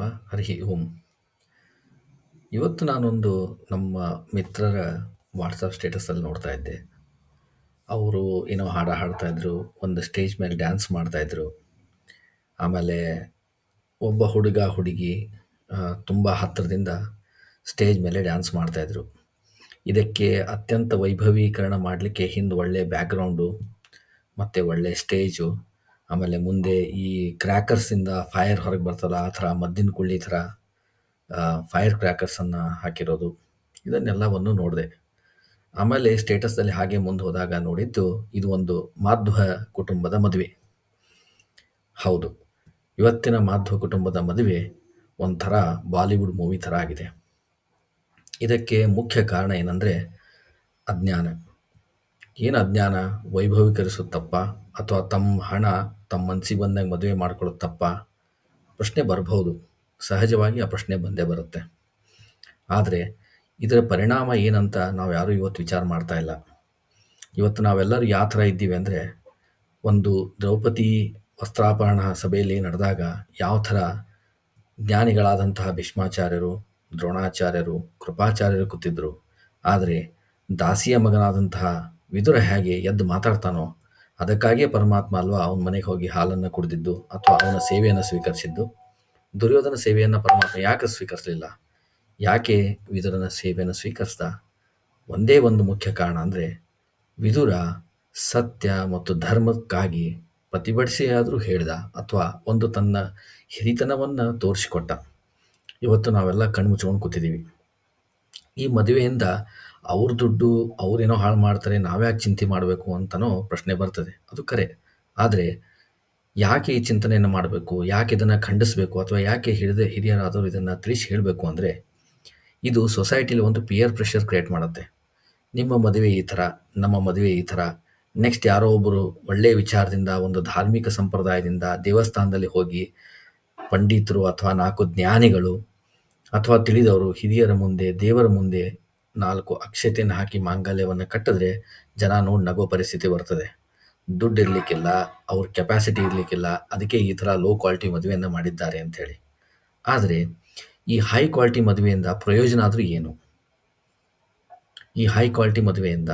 ನಮಃ. ಹರಿ ಓಂ. ಇವತ್ತು ನಾನೊಂದು ನಮ್ಮ ಮಿತ್ರರ ವಾಟ್ಸಪ್ ಸ್ಟೇಟಸಲ್ಲಿ ನೋಡ್ತಾ ಇದ್ದೆ. ಅವರು ಏನೋ ಹಾಡ್ತಾ ಇದ್ರು, ಒಂದು ಸ್ಟೇಜ್ ಮೇಲೆ ಡ್ಯಾನ್ಸ್ ಮಾಡ್ತಾ ಇದ್ರು. ಆಮೇಲೆ ಒಬ್ಬ ಹುಡುಗ ಹುಡುಗಿ ತುಂಬ ಹತ್ತಿರದಿಂದ ಸ್ಟೇಜ್ ಮೇಲೆ ಡ್ಯಾನ್ಸ್ ಮಾಡ್ತಾ ಇದ್ರು. ಇದಕ್ಕೆ ಅತ್ಯಂತ ವೈಭವೀಕರಣ ಮಾಡಲಿಕ್ಕೆ ಹಿಂದೆ ಒಳ್ಳೆ ಬ್ಯಾಕ್ಗ್ರೌಂಡು ಮತ್ತು ಒಳ್ಳೆ ಸ್ಟೇಜು, ಆಮೇಲೆ ಮುಂದೆ ಈ ಕ್ರ್ಯಾಕರ್ಸಿಂದ ಫೈರ್ ಹೊರಗೆ ಬರ್ತಲ್ಲ ಆ ಥರ ಮದ್ದಿನ ಕುಳ್ಳಿ ಥರ ಫೈರ್ ಕ್ರ್ಯಾಕರ್ಸನ್ನು ಹಾಕಿರೋದು, ಇದನ್ನೆಲ್ಲವನ್ನು ನೋಡಿದೆ. ಆಮೇಲೆ ಸ್ಟೇಟಸ್ದಲ್ಲಿ ಹಾಗೆ ಮುಂದೆ ಹೋದಾಗ ನೋಡಿದ್ದು, ಇದು ಒಂದು ಮಾಧ್ವ ಕುಟುಂಬದ ಮದುವೆ. ಹೌದು, ಇವತ್ತಿನ ಮಾಧ್ವ ಕುಟುಂಬದ ಮದುವೆ ಒಂಥರ ಬಾಲಿವುಡ್ ಮೂವಿ ಥರ ಆಗಿದೆ. ಇದಕ್ಕೆ ಮುಖ್ಯ ಕಾರಣ ಏನಂದರೆ ಅಜ್ಞಾನ. ಏನು ಅಜ್ಞಾನ? ವೈಭವೀಕರಿಸೋದು ತಪ್ಪ, ಅಥವಾ ತಮ್ಮ ಹಣ ತಮ್ಮ ಮನಸ್ಸಿಗೆ ಬಂದಾಗ ಮದುವೆ ಮಾಡ್ಕೊಳ್ಳೋದು ತಪ್ಪ? ಪ್ರಶ್ನೆ ಬರಬಹುದು, ಸಹಜವಾಗಿ ಆ ಪ್ರಶ್ನೆ ಬಂದೇ ಬರುತ್ತೆ. ಆದರೆ ಇದರ ಪರಿಣಾಮ ಏನಂತ ನಾವು ಯಾರೂ ಇವತ್ತು ವಿಚಾರ ಮಾಡ್ತಾ ಇಲ್ಲ. ಇವತ್ತು ನಾವೆಲ್ಲರೂ ಯಾವ ಥರ ಇದ್ದೀವಿ ಅಂದರೆ, ಒಂದು ದ್ರೌಪದಿ ವಸ್ತ್ರಾಪರಣ ಸಭೆಯಲ್ಲಿ ನಡೆದಾಗ ಯಾವ ಥರ ಜ್ಞಾನಿಗಳಾದಂತಹ ಭೀಷ್ಮಾಚಾರ್ಯರು, ದ್ರೋಣಾಚಾರ್ಯರು, ಕೃಪಾಚಾರ್ಯರು ಕೂತಿದ್ರು, ಆದರೆ ದಾಸಿಯ ಮಗನಾದಂತಹ ವಿದುರ ಹೇಗೆ ಎದ್ದು ಮಾತಾಡ್ತಾನೋ, ಅದಕ್ಕಾಗಿಯೇ ಪರಮಾತ್ಮ ಅಲ್ವಾ ಅವನ ಮನೆಗೆ ಹೋಗಿ ಹಾಲನ್ನು ಕುಡಿದಿದ್ದು ಅಥವಾ ಅವನ ಸೇವೆಯನ್ನು ಸ್ವೀಕರಿಸಿದ್ದು. ದುರ್ಯೋಧನ ಸೇವೆಯನ್ನು ಪರಮಾತ್ಮ ಯಾಕೆ ಸ್ವೀಕರಿಸಲಿಲ್ಲ? ಯಾಕೆ ವಿದುರನ ಸೇವೆಯನ್ನು ಸ್ವೀಕರಿಸ್ದ? ಒಂದೇ ಒಂದು ಮುಖ್ಯ ಕಾರಣ ಅಂದರೆ, ವಿದುರ ಸತ್ಯ ಮತ್ತು ಧರ್ಮಕ್ಕಾಗಿ ಪ್ರತಿಭಟಿಸಿಯಾದರೂ ಹೇಳಿದ, ಅಥವಾ ಒಂದು ತನ್ನ ಹಿರಿತನವನ್ನು ತೋರಿಸಿಕೊಟ್ಟ. ಇವತ್ತು ನಾವೆಲ್ಲ ಕಣ್ಣು ಮುಚ್ಕೊಂಡು ಕೂತಿದ್ದೀವಿ. ಈ ಮದುವೆಯಿಂದ ಅವ್ರ ದುಡ್ಡು ಅವರೇನೋ ಹಾಳು ಮಾಡ್ತಾರೆ, ನಾವ್ಯಾಕೆ ಚಿಂತೆ ಮಾಡಬೇಕು ಅಂತನೋ ಪ್ರಶ್ನೆ ಬರ್ತದೆ. ಅದು ಕರೆ. ಆದರೆ ಯಾಕೆ ಈ ಚಿಂತನೆಯನ್ನು ಮಾಡಬೇಕು? ಯಾಕೆ ಇದನ್ನು ಖಂಡಿಸಬೇಕು? ಅಥವಾ ಯಾಕೆ ಹಿರಿಯರಾದವರು ಇದನ್ನು ತಿಳಿಸಿ ಹೇಳಬೇಕು ಅಂದರೆ, ಇದು ಸೊಸೈಟಿಲಿ ಒಂದು ಪಿಯರ್ ಪ್ರೆಷರ್ ಕ್ರಿಯೇಟ್ ಮಾಡುತ್ತೆ. ನಿಮ್ಮ ಮದುವೆ ಈ ಥರ, ನಮ್ಮ ಮದುವೆ ಈ ಥರ. ನೆಕ್ಸ್ಟ್ ಯಾರೋ ಒಬ್ಬರು ಒಳ್ಳೆಯ ವಿಚಾರದಿಂದ, ಒಂದು ಧಾರ್ಮಿಕ ಸಂಪ್ರದಾಯದಿಂದ ದೇವಸ್ಥಾನದಲ್ಲಿ ಹೋಗಿ ಪಂಡಿತರು ಅಥವಾ 4 ಜ್ಞಾನಿಗಳು ಅಥವಾ ತಿಳಿದವರು ಹಿರಿಯರ ಮುಂದೆ, ದೇವರ ಮುಂದೆ 4 ಅಕ್ಷತೆಯನ್ನು ಹಾಕಿ ಮಾಂಗಲ್ಯವನ್ನು ಕಟ್ಟಿದ್ರೆ ಜನ ನೋಡಿ ನಗೋ ಪರಿಸ್ಥಿತಿ ಬರ್ತದೆ. ದುಡ್ಡು ಇರಲಿಕ್ಕಿಲ್ಲ, ಅವ್ರ ಕೆಪಾಸಿಟಿ ಇರಲಿಕ್ಕಿಲ್ಲ, ಅದಕ್ಕೆ ಈ ಥರ ಲೋ ಕ್ವಾಲಿಟಿ ಮದುವೆಯನ್ನು ಮಾಡಿದ್ದಾರೆ ಅಂಥೇಳಿ. ಆದರೆ ಈ ಹೈ ಕ್ವಾಲಿಟಿ ಮದುವೆಯಿಂದ ಪ್ರಯೋಜನ ಆದರೂ ಏನು? ಈ ಹೈ ಕ್ವಾಲಿಟಿ ಮದುವೆಯಿಂದ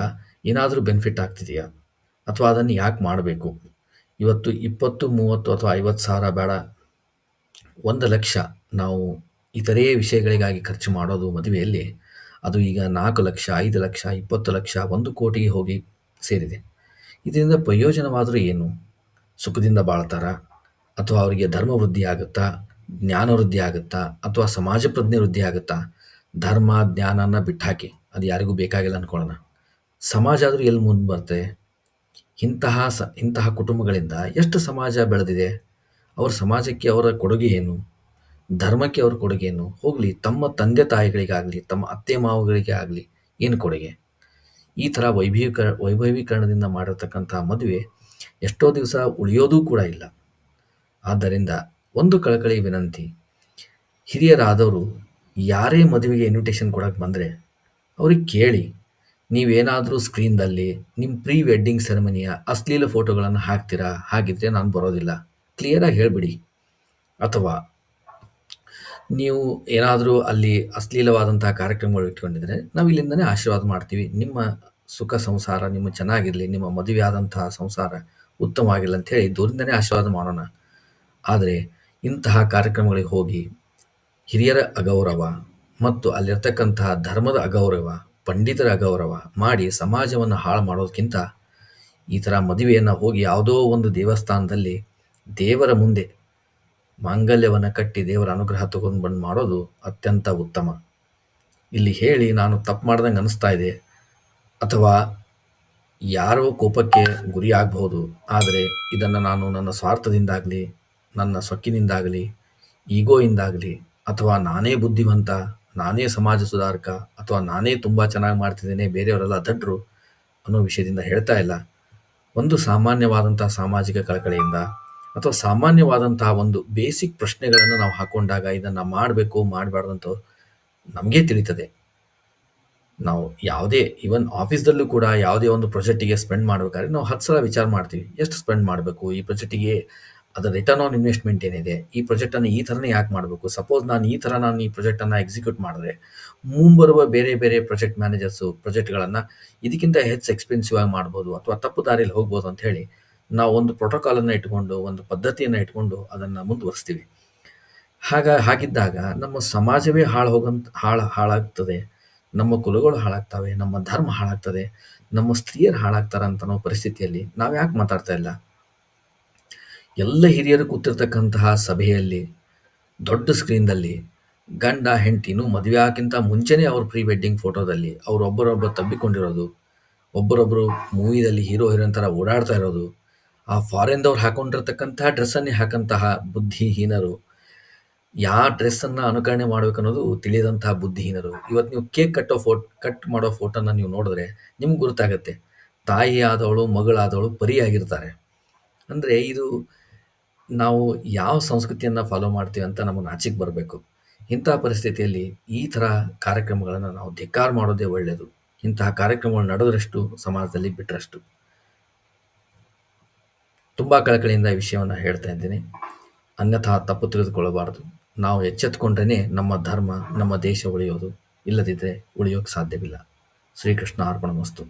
ಏನಾದರೂ ಬೆನಿಫಿಟ್ ಆಗ್ತಿದೆಯಾ? ಅಥವಾ ಅದನ್ನು ಯಾಕೆ ಮಾಡಬೇಕು? ಇವತ್ತು 20, 30 ಅಥವಾ 50 ಸಾವಿರ ಬೇಡ, 1 ಲಕ್ಷ ನಾವು ಇತರೇ ವಿಷಯಗಳಿಗಾಗಿ ಖರ್ಚು ಮಾಡೋದು ಮದುವೆಯಲ್ಲಿ, ಅದು ಈಗ 4 ಲಕ್ಷ, 5 ಲಕ್ಷ, 20 ಲಕ್ಷ, 1 ಕೋಟಿಗೆ ಹೋಗಿ ಸೇರಿದೆ. ಇದರಿಂದ ಪ್ರಯೋಜನವಾದರೂ ಏನು? ಸುಖದಿಂದ ಬಾಳ್ತಾರಾ? ಅಥವಾ ಅವರಿಗೆ ಧರ್ಮ ವೃದ್ಧಿ ಆಗುತ್ತಾ? ಜ್ಞಾನ ವೃದ್ಧಿ ಆಗುತ್ತಾ? ಅಥವಾ ಸಮಾಜ ಪ್ರಜ್ಞೆ ವೃದ್ಧಿ ಆಗುತ್ತಾ? ಧರ್ಮ ಜ್ಞಾನನ ಬಿಟ್ಟಾಕಿ, ಅದು ಯಾರಿಗೂ ಬೇಕಾಗಿಲ್ಲ ಅಂದ್ಕೊಳ್ಳೋಣ. ಸಮಾಜ ಆದರೂ ಎಲ್ಲಿ ಮುಂದೆ ಬರ್ತದೆ? ಇಂತಹ ಕುಟುಂಬಗಳಿಂದ ಎಷ್ಟು ಸಮಾಜ ಬೆಳೆದಿದೆ? ಅವರ ಸಮಾಜಕ್ಕೆ ಅವರ ಕೊಡುಗೆ ಏನು? ಧರ್ಮಕ್ಕೆ ಅವ್ರ ಕೊಡುಗೆ ಏನು? ಹೋಗಲಿ, ತಮ್ಮ ತಂದೆ ತಾಯಿಗಳಿಗಾಗಲಿ, ತಮ್ಮ ಅತ್ತೆ ಮಾವುಗಳಿಗೆ ಆಗಲಿ ಏನು ಕೊಡುಗೆ? ಈ ಥರ ವೈಭವೀಕರಣದಿಂದ ಮಾಡಿರ್ತಕ್ಕಂಥ ಮದುವೆ ಎಷ್ಟೋ ದಿವಸ ಉಳಿಯೋದೂ ಕೂಡ ಇಲ್ಲ. ಆದ್ದರಿಂದ ಒಂದು ಕಳಕಳಿ ವಿನಂತಿ, ಹಿರಿಯರಾದವರು ಯಾರೇ ಮದುವೆಗೆ ಇನ್ವಿಟೇಷನ್ ಕೊಡೋಕ್ಕೆ ಬಂದರೆ ಅವ್ರಿಗೆ ಕೇಳಿ, ನೀವೇನಾದರೂ ಸ್ಕ್ರೀನ್ದಲ್ಲಿ ನಿಮ್ಮ ಪ್ರೀ ವೆಡ್ಡಿಂಗ್ ಸೆರೆಮನಿಯ ಅಶ್ಲೀಲ ಫೋಟೋಗಳನ್ನು ಹಾಕ್ತೀರಾ? ಹಾಗಿದ್ರೆ ನಾನು ಬರೋದಿಲ್ಲ, ಕ್ಲಿಯರಾಗಿ ಹೇಳಿಬಿಡಿ. ಅಥವಾ ನೀವು ಏನಾದರೂ ಅಲ್ಲಿ ಅಶ್ಲೀಲವಾದಂತಹ ಕಾರ್ಯಕ್ರಮಗಳು ಇಟ್ಕೊಂಡಿದ್ರೆ ನಾವು ಇಲ್ಲಿಂದನೇ ಆಶೀರ್ವಾದ ಮಾಡ್ತೀವಿ, ನಿಮ್ಮ ಸುಖ ಸಂಸಾರ ನಿಮ್ಮ ಚೆನ್ನಾಗಿರಲಿ, ನಿಮ್ಮ ಮದುವೆ ಆದಂತಹ ಸಂಸಾರ ಉತ್ತಮವಾಗಿಲ್ಲ ಅಂಥೇಳಿ ದೂರದಿಂದನೇ ಆಶೀರ್ವಾದ ಮಾಡೋಣ. ಆದರೆ ಇಂತಹ ಕಾರ್ಯಕ್ರಮಗಳಿಗೆ ಹೋಗಿ ಹಿರಿಯರ ಅಗೌರವ ಮತ್ತು ಅಲ್ಲಿರ್ತಕ್ಕಂತಹ ಧರ್ಮದ ಅಗೌರವ, ಪಂಡಿತರ ಅಗೌರವ ಮಾಡಿ ಸಮಾಜವನ್ನು ಹಾಳು ಮಾಡೋದಕ್ಕಿಂತ ಈ ಥರ ಮದುವೆಯನ್ನು ಹೋಗಿ ಯಾವುದೋ ಒಂದು ದೇವಸ್ಥಾನದಲ್ಲಿ ದೇವರ ಮುಂದೆ ಮಾಂಗಲ್ಯವನ್ನು ಕಟ್ಟಿ ದೇವರ ಅನುಗ್ರಹ ತಗೊಂಡು ಬಂದು ಮಾಡೋದು ಅತ್ಯಂತ ಉತ್ತಮ. ಇಲ್ಲಿ ಹೇಳಿ ನಾನು ತಪ್ಪು ಮಾಡ್ದಂಗೆ ಅನಿಸ್ತಾ ಇದೆ, ಅಥವಾ ಯಾರೋ ಕೋಪಕ್ಕೆ ಗುರಿ ಆಗಬಹುದು. ಆದರೆ ಇದನ್ನು ನಾನು ನನ್ನ ಸ್ವಾರ್ಥದಿಂದಾಗಲಿ, ನನ್ನ ಸೊಕ್ಕಿನಿಂದಾಗಲಿ, ಈಗೋಯಿಂದಾಗಲಿ, ಅಥವಾ ನಾನೇ ಬುದ್ಧಿವಂತ, ನಾನೇ ಸಮಾಜ ಸುಧಾರಕ, ಅಥವಾ ನಾನೇ ತುಂಬ ಚೆನ್ನಾಗಿ ಮಾಡ್ತಿದ್ದೇನೆ, ಬೇರೆಯವರೆಲ್ಲ ದಡ್ರು ಅನ್ನೋ ವಿಷಯದಿಂದ ಹೇಳ್ತಾ ಇಲ್ಲ. ಒಂದು ಸಾಮಾನ್ಯವಾದಂಥ ಸಾಮಾಜಿಕ ಕಳಕಳಿಯಿಂದ ಅಥವಾ ಸಾಮಾನ್ಯವಾದಂತಹ ಒಂದು ಬೇಸಿಕ್ ಪ್ರಶ್ನೆಗಳನ್ನು ನಾವು ಹಾಕೊಂಡಾಗ ಇದನ್ನು ಮಾಡಬೇಕು ಮಾಡಬಾರ್ದು ಅಂತ ನಮಗೇ ತಿಳಿತದೆ. ನಾವು ಯಾವುದೇ ಈವನ್ ಆಫೀಸ್ದಲ್ಲೂ ಕೂಡ ಯಾವುದೇ ಒಂದು ಪ್ರಾಜೆಕ್ಟಿಗೆ ಸ್ಪೆಂಡ್ ಮಾಡಬೇಕಾದ್ರೆ ನಾವು 10 ಸಲ ವಿಚಾರ ಮಾಡ್ತೀವಿ, ಎಷ್ಟು ಸ್ಪೆಂಡ್ ಮಾಡಬೇಕು ಈ ಪ್ರಾಜೆಕ್ಟಿಗೆ, ಅದರ ರಿಟರ್ನ್ ಆನ್ ಇನ್ವೆಸ್ಟ್ಮೆಂಟ್ ಏನಿದೆ, ಈ ಪ್ರಾಜೆಕ್ಟನ್ನು ಈ ಥರನೇ ಯಾಕೆ ಮಾಡಬೇಕು, ಸಪೋಸ್ ನಾನು ಈ ಪ್ರಾಜೆಕ್ಟನ್ನು ಎಕ್ಸಿಕ್ಯೂಟ್ ಮಾಡಿದ್ರೆ ಮುಂಬರುವ ಬೇರೆ ಬೇರೆ ಪ್ರಾಜೆಕ್ಟ್ ಮ್ಯಾನೇಜರ್ಸು ಪ್ರಾಜೆಕ್ಟ್ಗಳನ್ನು ಇದಕ್ಕಿಂತ ಹೆಚ್ಚು ಎಕ್ಸ್ಪೆನ್ಸಿವ್ ಆಗಿ ಮಾಡ್ಬೋದು ಅಥವಾ ತಪ್ಪು ದಾರಿಯಲ್ಲಿ ಹೋಗ್ಬೋದು ಅಂತ ಹೇಳಿ ನಾವು ಒಂದು ಪ್ರೋಟೋಕಾಲನ್ನು ಇಟ್ಕೊಂಡು ಒಂದು ಪದ್ಧತಿಯನ್ನು ಇಟ್ಕೊಂಡು ಅದನ್ನು ಮುಂದುವರಿಸ್ತೀವಿ. ಹಾಗಿದ್ದಾಗ ನಮ್ಮ ಸಮಾಜವೇ ಹಾಳಾಗ್ತದೆ, ನಮ್ಮ ಕುಲಗಳು ಹಾಳಾಗ್ತವೆ, ನಮ್ಮ ಧರ್ಮ ಹಾಳಾಗ್ತದೆ, ನಮ್ಮ ಸ್ತ್ರೀಯರು ಹಾಳಾಗ್ತಾರೆ ಅಂತ ಅನ್ನೋ ಪರಿಸ್ಥಿತಿಯಲ್ಲಿ ನಾವು ಯಾಕೆ ಮಾತಾಡ್ತಾ ಇಲ್ಲ? ಎಲ್ಲ ಹಿರಿಯರು ಕೂತಿರ್ತಕ್ಕಂತಹ ಸಭೆಯಲ್ಲಿ ದೊಡ್ಡ ಸ್ಕ್ರೀನ್ದಲ್ಲಿ ಗಂಡ ಹೆಂಡತಿನೂ ಮದುವೆ ಆಗೋಕ್ಕಿಂತ ಮುಂಚೆನೇ ಅವ್ರ ಪ್ರೀ ವೆಡ್ಡಿಂಗ್ ಫೋಟೋದಲ್ಲಿ ಅವ್ರು ಒಬ್ಬರೊಬ್ಬರು ತಬ್ಬಿಕೊಂಡಿರೋದು, ಒಬ್ಬರೊಬ್ಬರು ಮೂವಿದಲ್ಲಿ ಹೀರೋ ಹೀರೋಯಿನ್ ಥರ ಓಡಾಡ್ತಾ ಇರೋದು, ಆ ಫಾರಿನ್ದವ್ರು ಹಾಕೊಂಡಿರ್ತಕ್ಕಂತಹ ಡ್ರೆಸ್ಸನ್ನೇ ಹಾಕಂತಹ ಬುದ್ಧಿಹೀನರು, ಯಾವ ಡ್ರೆಸ್ಸನ್ನು ಅನುಕರಣೆ ಮಾಡಬೇಕನ್ನೋದು ತಿಳಿಯದಂತಹ ಬುದ್ಧಿಹೀನರು. ಇವತ್ತು ನೀವು ಕೇಕ್ ಕಟ್ ಮಾಡೋ ಫೋಟೋನ ನೀವು ನೋಡಿದ್ರೆ ನಿಮ್ಗೆ ಗೊತ್ತಾಗುತ್ತೆ, ತಾಯಿ ಆದವಳು ಮಗಳಾದವಳು ಪರಿಯಾಗಿರ್ತಾರೆ. ಅಂದರೆ ಇದು ನಾವು ಯಾವ ಸಂಸ್ಕೃತಿಯನ್ನು ಫಾಲೋ ಮಾಡ್ತೀವಿ ಅಂತ ನಮಗೆ ನಾಚಿಕೆ ಬರಬೇಕು. ಇಂತಹ ಪರಿಸ್ಥಿತಿಯಲ್ಲಿ ಈ ಥರ ಕಾರ್ಯಕ್ರಮಗಳನ್ನು ನಾವು ಧಿಕ್ಕಾರ ಮಾಡೋದೇ ಒಳ್ಳೆಯದು. ಇಂತಹ ಕಾರ್ಯಕ್ರಮಗಳು ನಡೆದರಷ್ಟು ಸಮಾಜದಲ್ಲಿ ಬಿಟ್ಟರಷ್ಟು. ತುಂಬ ಕಳಕಳಿಯಿಂದ ಈ ವಿಷಯವನ್ನು ಹೇಳ್ತಾ ಇದ್ದೀನಿ. ಅನ್ಯಥಾ ತಪ್ಪು ತಿಳಿದುಕೊಳ್ಳಬಾರದು. ನಾವು ಎಚ್ಚೆತ್ತುಕೊಂಡ್ರೇ ನಮ್ಮ ಧರ್ಮ, ನಮ್ಮ ದೇಶ ಉಳಿಯೋದು. ಇಲ್ಲದಿದ್ದರೆ ಉಳಿಯೋಕ್ಕೆ ಸಾಧ್ಯವಿಲ್ಲ. ಶ್ರೀಕೃಷ್ಣ ಅರ್ಪಣಮಸ್ತು.